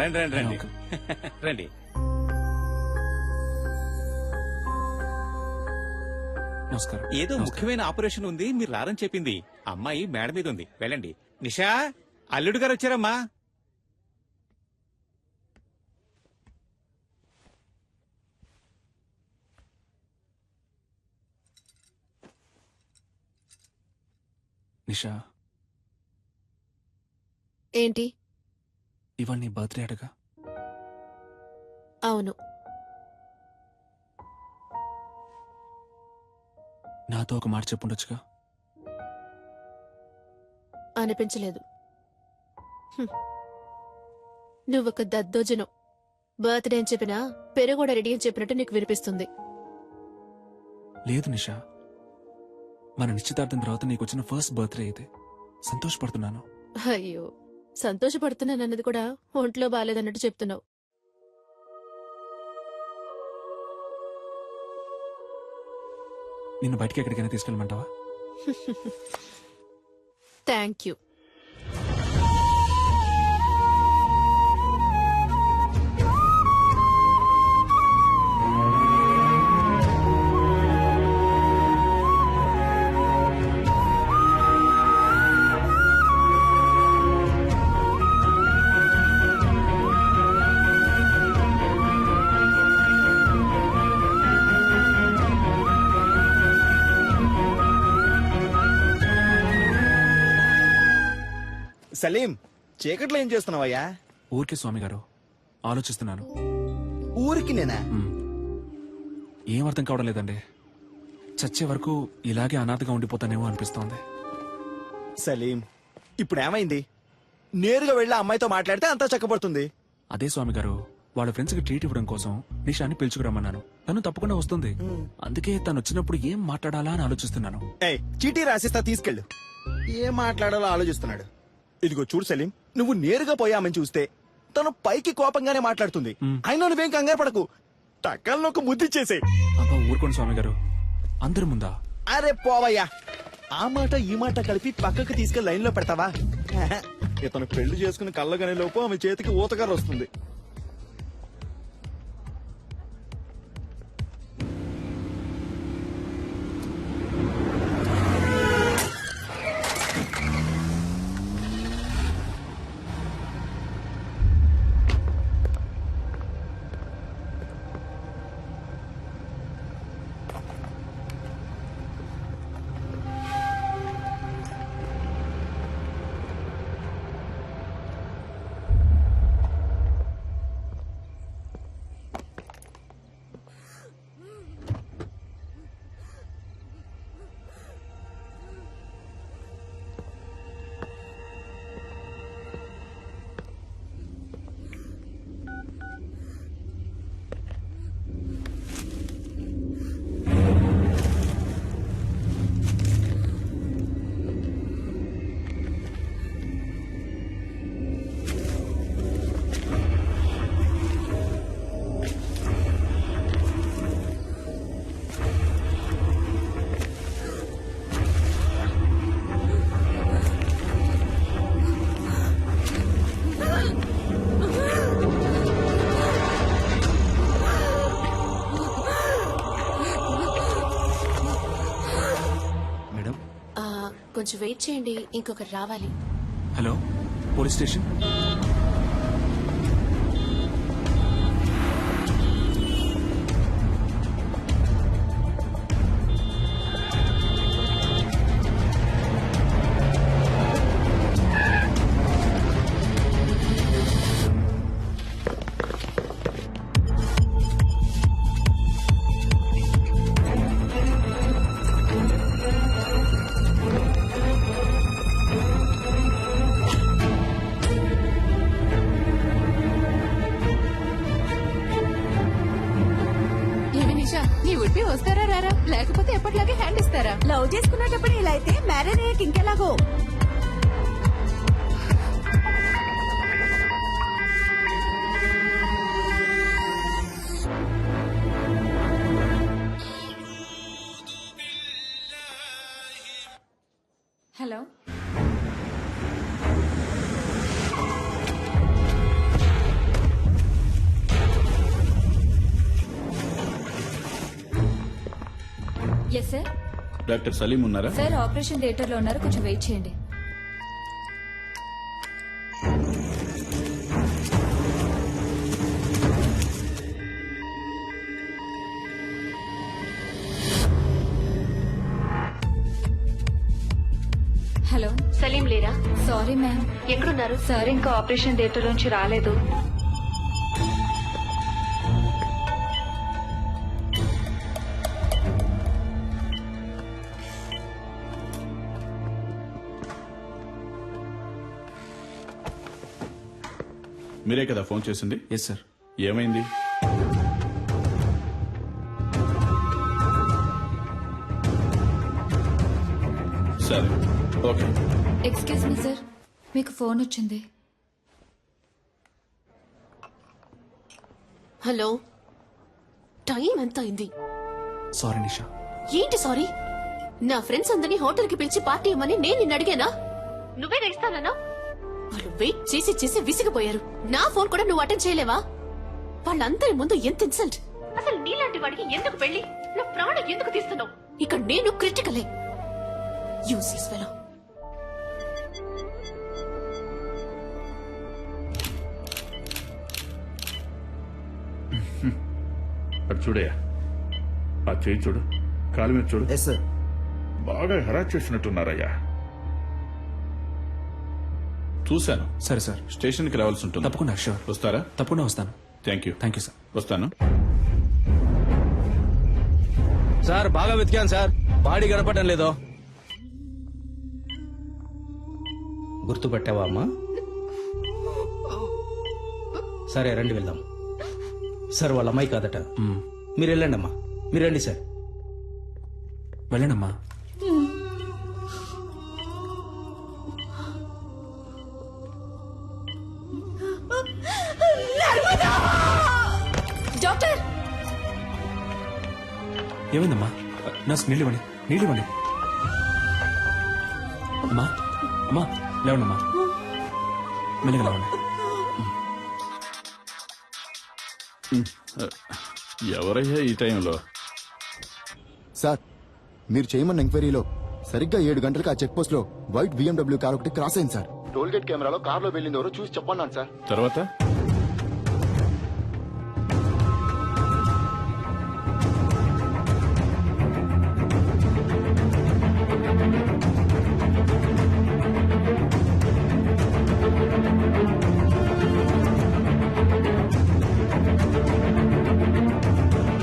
రండి రండి రండి రండి. నమస్కారం. ఏదో ముఖ్యమైన ఆపరేషన్ ఉంది, మీరు రారని చెప్పింది. అమ్మాయి మేడ మీద ఉంది, వెళ్ళండి. నిషా, అల్లుడు గారు వచ్చారమ్మా. నిషా, ఏంటి? ఇవాళ నీ బర్త్డే అడగా. అవును. నాతో ఒక మాట చెప్పుండొచ్చుగా. అనిపించలేదు. నువ్వొక దద్దోజనం. బర్త్డే అని చెప్పినా పెరుగోడ రెడీ అని చెప్పినట్టు నీకు వినిపిస్తుంది. లేదు నిషా, మన నిశ్చితార్థం తర్వాత నీకు వచ్చిన ఫస్ట్ బర్త్డే అయితే సంతోషపడుతున్నాను. అయ్యో, సంతోషపడుతున్నానన్నది కూడా ఒంట్లో బాలేదన్నట్టు చెప్తున్నావు. నిన్ను బయటికి ఎక్కడికైనా తీసుకెళ్ళమంటావా? Thank you. సలీం, చీకట్లో ఏం చేస్తున్నావయ్యా? ఊరికే స్వామి గారు, ఆలోచిస్తున్నాను. ఊరికి నేనా? ఏం అర్థం కావడం లేదండి. చచ్చే వరకు ఇలాగే అనాథగా ఉండిపోతానేమో అనిపిస్తోంది. సలీం, ఇప్పుడు ఏమైంది? నేరుగా వెళ్ళి ఆ అమ్మాయితో మాట్లాడితే అంతా చక్కబడుతుంది. అదే స్వామి గారు, వాళ్ళ ఫ్రెండ్స్ కి ట్రీట్ ఇవ్వడం కోసం నిషాని పిలుచుకురమ్మన్నాను. తను తప్పకుండా వస్తుంది. అందుకే తను వచ్చినప్పుడు ఏం మాట్లాడాలా అని ఆలోచిస్తున్నాను. ఏయ్, చీటీ రాసిస్తా, తీసుకెళ్ళు. ఏం మాట్లాడాలో ఆలోచిస్తున్నాడు. ఇదిగో చూడు సలీం, నువ్వు నేరుగా పోయామని చూస్తే తను పైకి కోపంగానే మాట్లాడుతుంది. అయినా నువ్వేం కంగారు పడకు, టక్కల్లో ఒక ముద్దిచ్చేసే. అబ్బా ఊరుకోండి స్వామి గారు, అందరి ముందా? అరే పోవయ్యా, ఆ మాట ఈ మాట కలిపి పక్కకు తీసుకెళ్లి లైన్ లో పెడతావా? ఇతను పెళ్లి చేసుకుని కళ్ళగనే లోపు ఆమె చేతికి ఊతగారు వస్తుంది. కొంచెం వెయిట్ చేయండి, ఇంకొకరు రావాలి. Hello, police station. వస్తారా రారా, లేకపోతే ఎప్పటిలాగే హ్యాండ్ ఇస్తారా? లవ్ చేసుకునేటప్పుడు ఇలా అయితే మ్యారేజ్ అయ్యాక ఇంకెలాగో. Hello, yes sir. Doctor Salim ఉన్నారా? సార్ ఆపరేషన్ థియేటర్ లో ఉన్నారు, కొంచెం వెయిట్ చేయండి. హలో, సలీం లేరా? Sorry ma'am. ఎక్కడున్నారు? సార్ ఇంకా ఆపరేషన్ థియేటర్ నుంచి రాలేదు. మీరే కదా ఫోన్ చేసింది? Yes sir. ఏమైంది? సరే, ఓకే. ఎక్స్క్యూజ్ మీ సార్, మీకు ఫోన్ వచ్చింది. హలో, టైం ఎంత అయింది? సారీ నిషా. ఏంటి సారీ? నా ఫ్రెండ్స్ అందరినీ హోటల్ కి పిలిచి పార్టీ ఇవ్వమని నేను నిన్ను అడిగానా? నువ్వే ఇస్తానన్నా? వాళ్ళు వెయిట్ చేసి చేసి విసిగిపోయారు. నా ఫోన్ కూడా నువ్వు అటెండ్ చేయలేవా? వాళ్ళందరి ముందు ఎంత ఇన్సల్ట్! అసలు నీలాంటి వాడికి ఎందుకు పెళ్లి? నా ప్రాణం ఎందుకు తీస్తున్నావు? ఇక్కడ నేను క్రిటికలే. Uses fellow. అటు చూడయా, ఆ చేయి చూడు, కాలు మీద చూడు. Yes sir. బాగా హెరాస్ చేసినట్టున్నారయ్యా. చూశాను. సరే సార్. స్టేషన్కి రావాల్సి ఉంటుంది. తప్పకుండా, షూర్. వస్తారా? తప్పకుండా వస్తాను. Thank you. Thank you sir. వస్తాను. సార్ బాగా వెతికాను సార్, బాడీ కనపడడం లేదో. గుర్తుపట్టావా అమ్మా? సరే రండి వెళ్దాం. సార్ వాళ్ళ అమ్మాయి కాదట. మీరు వెళ్ళండి అమ్మా, మీరు రండి సార్. వెళ్ళండమ్మా. డాక్టర్, ఏమైందమ్మా? నర్స్ నీళ్ళివ్వండి, నీళ్ళివ్వండి. అమ్మా, అమ్మా లేవండమ్మా, మెల్లగా లేవండి. ఎవరయ్యా ఈ టైంలో? సార్, మీరు చేయమన్న ఎంక్వైరీలో సరిగ్గా 7 గంటలకు ఆ చెక్ పోస్ట్ లో వైట్ BMW కార్ ఒకటి క్రాస్ అయింది సార్. టోల్ గేట్ కెమెరాలో కార్ లో వెళ్ళింది ఎవరో చూసి చెప్పన్నాను సార్. తర్వాత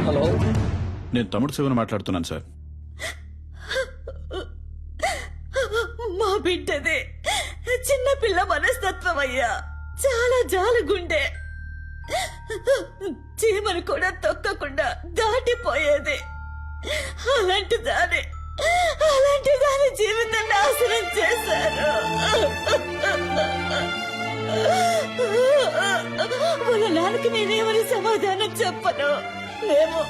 హలో, నేను తమ్ముడు శివన్ మాట్లాడుతున్నాను సార్. మా బిడ్డదే చిన్న పిల్ల మనస్తత్వం అయ్యా, చాలా జాలగుండే. చీమను కూడా తొక్కకుండా దాటిపోయేది. అలాంటి దాని జీవితం నాశనం చేశారు. వాళ్ళ నాన్నకి నేనేమని సమాధానం చెప్పను. మేము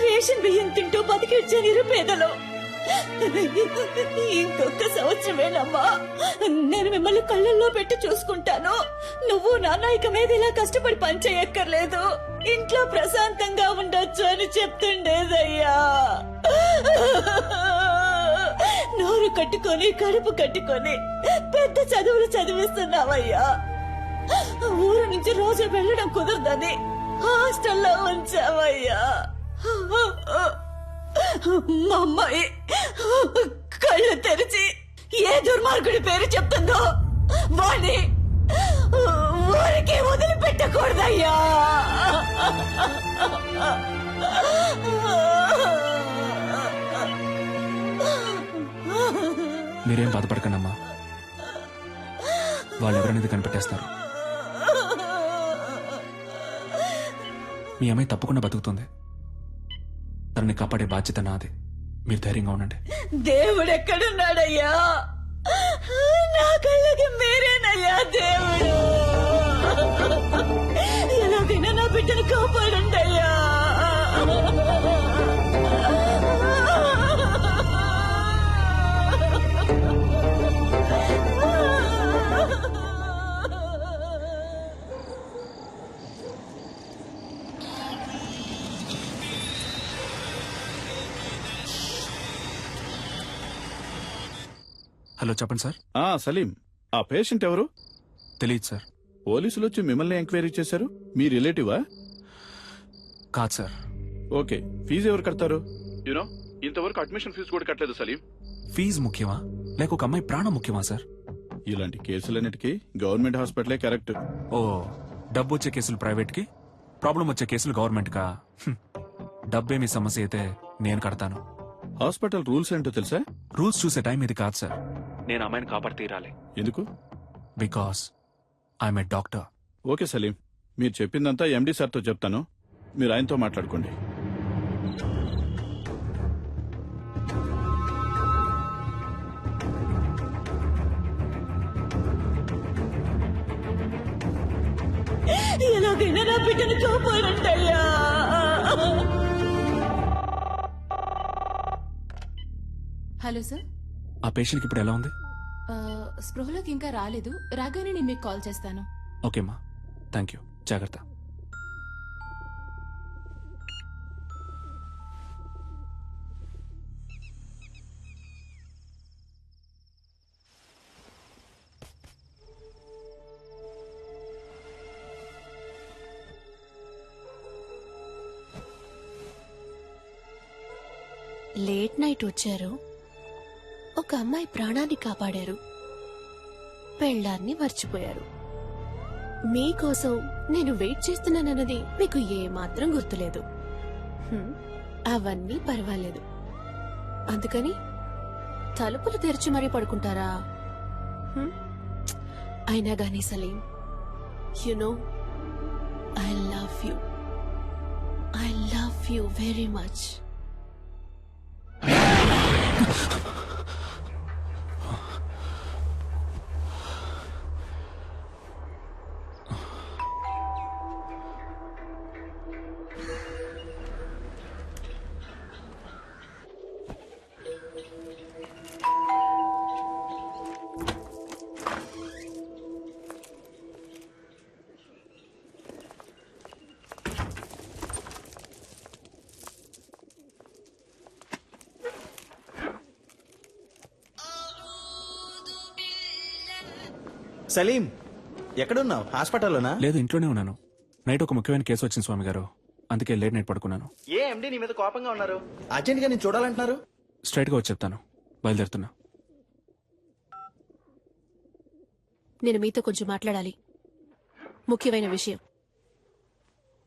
రేషన్ బియ్యం తింటూ బతికిచ్చే నిరుపేదలు. ఇంకొక సంవత్సరమేనమ్మా, నేను మిమ్మల్ని కళ్ళల్లో పెట్టి చూసుకుంటాను. నువ్వు నాన్న ఇక మీద ఇలా కష్టపడి పనిచేయక్కర్లేదు, ఇంట్లో ప్రశాంతంగా ఉండొచ్చు అని చెప్తుండేదయ్యా. నోరు కట్టుకొని కడుపు కట్టుకొని పెద్ద చదువులు చదివిస్తున్నావయ్యా. ఊరు నుంచి రోజు వెళ్ళడం కుదరదని హాస్టల్లో ఉంచావయ్యా. మా అమ్మాయి కళ్ళు తెరిచి ఏ దుర్మార్గుడి పేరు చెప్తుందో వాణ్ణి ఊరికి వదిలిపెట్టకూడదయ్యా. మీరేం బాధపడకండమ్మా, వాళ్ళు ఎవరనేది కనిపెట్టేస్తారు. మీ అమ్మాయి తప్పకుండా బతుకుతుంది. తనని కాపాడే బాధ్యత నాది. మీరు ధైర్యంగా ఉండండి. దేవుడు ఎక్కడున్నాడయ్యా? నా కళ్ళకి మీరేనయ్యా దేవుడు. ఎలాగైనా నా బిడ్డను కాపాడండయ్యా. హలో చెప్పండి సార్. సలీం, ఆ పేషెంట్ ఎవరు? తెలియదు సార్. పోలీసులు వచ్చి మిమ్మల్ని ఎంక్వైరీ చేశారు. మీ రిలేటివా? కాదు సార్. ఓకే, ఫీజు ఎవరు కడతారు? యూనో, ఇంతవరకు అడ్మిషన్ ఫీజు కూడా కట్టలేదు సలీం. ఫీజు ముఖ్యమా లేక ఒక అమ్మాయి ప్రాణం ముఖ్యమా సార్? ఇలాంటి కేసులన్నిటికీ గవర్నమెంట్ హాస్పిటలే కరెక్ట్. ఓ, డబ్బు వచ్చే కేసులు ప్రైవేట్ కి, ప్రాబ్లం వచ్చే కేసులు గవర్నమెంట్ కా? డబ్బేమి సమస్య అయితే నేను కడతాను. హాస్పిటల్ రూల్స్ ఏంటో తెలుసా? రూల్స్ చూసే టైం ఇది కాదు సార్. నేను అమ్మాయిని కాపాడి తీరాలి. ఎందుకు? Because I'm a doctor. Okay Saleem, మీరు చెప్పిందంతా ఎండి సార్తో చెప్తాను. మీరు ఆయనతో మాట్లాడుకోండి. ఎలాగైనా నా బిడ్డను కాపాడంటయ్యా. Hello sir. ఆ పేషెంట్కి ఇప్పుడు ఎలా ఉంది? స్పృహలోకి ఇంకా రాలేదు. రాగానే నేను మీకు కాల్ చేస్తాను. ఓకేమ్మా, థ్యాంక్ యూ. జాగ్రత్త. లేట్ నైట్ వచ్చారు, ఒక అమ్మాయి ప్రాణాన్ని కాపాడారు, పెళ్ళాన్ని మర్చిపోయారు. మీకోసం నేను వెయిట్ చేస్తున్నానన్నది మీకు ఏమాత్రం గుర్తులేదు. అవన్నీ పర్వాలేదు. అందుకని తలుపులు తెరిచి మరీ పడుకుంటారా? అయినా గానీ Saleem, you know I love you very much. Saleem, ఎక్కడున్నావు? హాస్పిటల్లోనా? లేదు, ఇంట్లోనే ఉన్నాను. నైట్ ఒక ముఖ్యమైన కేసు వచ్చింది స్వామి గారు, అందుకే లేట్ నైట్ పడుకున్నాను. ఏ ఎండి నీ మీద కోపంగా ఉన్నారు? అర్జెంట్ గా నేను చూడాలంటున్నారు. స్ట్రైట్ గా వచ్చి చెప్తాను. బయలుదేరుతున్నా. నేను మీతో కొంచెం మాట్లాడాలి, ముఖ్యమైన విషయం.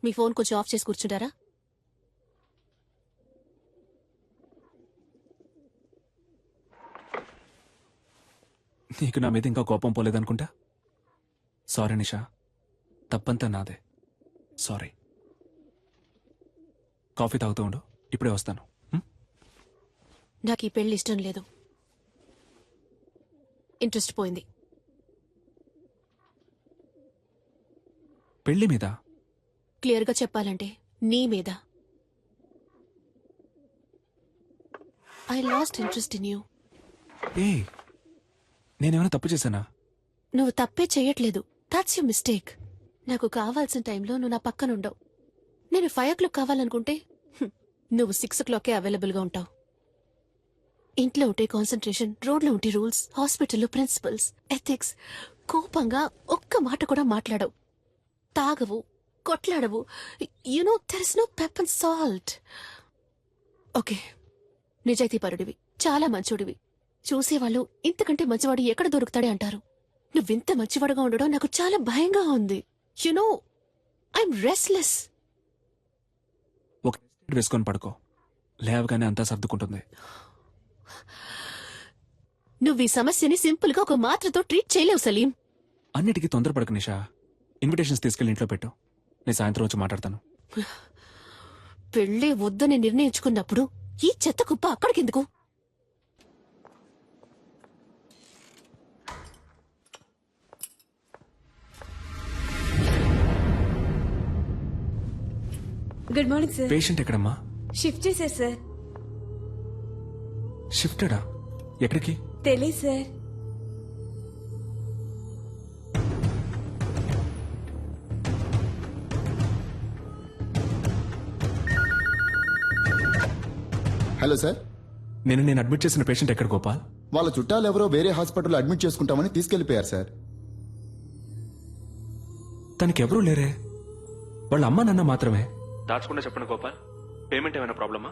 మీ ఫోన్ కొంచెం ఆఫ్ చేసి కూర్చుంటారా? నీకు నా మీద ఇంకా కోపం పోలేదనుకుంటా. సారీ నిషా, తప్పంతా నాదే. సారీ. కాఫీ తాగుతూ ఉండు, ఇప్పుడే వస్తాను. నాకు ఈ పెళ్లి ఇష్టం లేదు. ఇంట్రెస్ట్ పోయింది. పెళ్లి మీద? క్లియర్గా చెప్పాలంటే నీ మీద. I lost interest in you. ఏ, నేనేమైనా తప్పు చేశానా? నువ్వు తప్పే చెయ్యట్లేదు. That's you mistake. నాకు కావాల్సిన టైంలో నువ్వు నా పక్కనుండవు. నేను 5 o'clock కావాలనుకుంటే నువ్వు 6 o'clockకే అవైలబుల్గా ఉంటావు. ఇంట్లో ఉంటే కాన్సన్ట్రేషన్, రోడ్లో ఉంటే రూల్స్, హాస్పిటల్లో ప్రిన్సిపల్స్, ఎథిక్స్. కోపంగా ఒక్క మాట కూడా మాట్లాడవు. తాగవు, కొట్లాడవు. You know there is no pep and salt. Okay, నిజాయితీపరుడివి, చాలా మంచోడివి. చూసేవాళ్ళు ఇంతకంటే మంచివాడు ఎక్కడ దొరుకుతాడే అంటారు. నువ్వింత మంచివాడుగా ఉండడం నాకు చాలా భయంగా ఉంది. You know I'm restless. ఒక వేసుకొని పడుకో, లేవగానే అంతా సర్దుకుంటుంది. నువ్వు ఈ సమస్యని సింపుల్ గా ఒక మాత్రతో ట్రీట్ చేయలేవు సలీం. అన్నిటికీ తొందరపడకు నిషా. ఇన్విటేషన్స్ తీసుకెళ్లి ఇంట్లో పెట్టు, నేను సాయంత్రం వచ్చి మాట్లాడతాను. పెళ్ళే వద్దని నిర్ణయించుకున్నప్పుడు ఈ చెత్త కుప్ప అక్కడికెందుకు? Good morning sir. పేషెంట్ ఎక్కడమ్మా? షిఫ్ట్ చేశారు సార్. షిఫ్టెడా? ఎక్కడికి? తెలీదు సార్. Hello sir. నేను అడ్మిట్ చేసిన పేషెంట్ ఎక్కడ గోపాల్? వాళ్ళ చుట్టాలు ఎవరో వేరే హాస్పిటల్లో అడ్మిట్ చేసుకుంటామని తీసుకెళ్లిపోయారు సార్. తనకెవరూ లేరే, వాళ్ళ అమ్మ నాన్న మాత్రమే. దాచకుండా చెప్పండి గోపాల్, పేమెంట్ ఏమైనా ప్రాబ్లమా?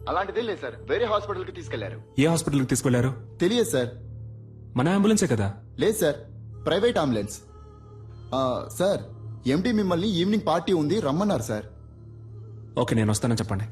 అలాంటిదే లేదు సార్, వేరే హాస్పిటల్కి తీసుకెళ్లారు. ఏ హాస్పిటల్కి తీసుకెళ్లారు? తెలియదు సార్. మన అంబులెన్సే కదా? లేదు సార్, ప్రైవేట్ అంబులెన్స్. సార్, ఎండి మిమ్మల్ని ఈవినింగ్ పార్టీ ఉంది రమ్మన్నారు సార్. ఓకే, నేను వస్తానని చెప్పండి.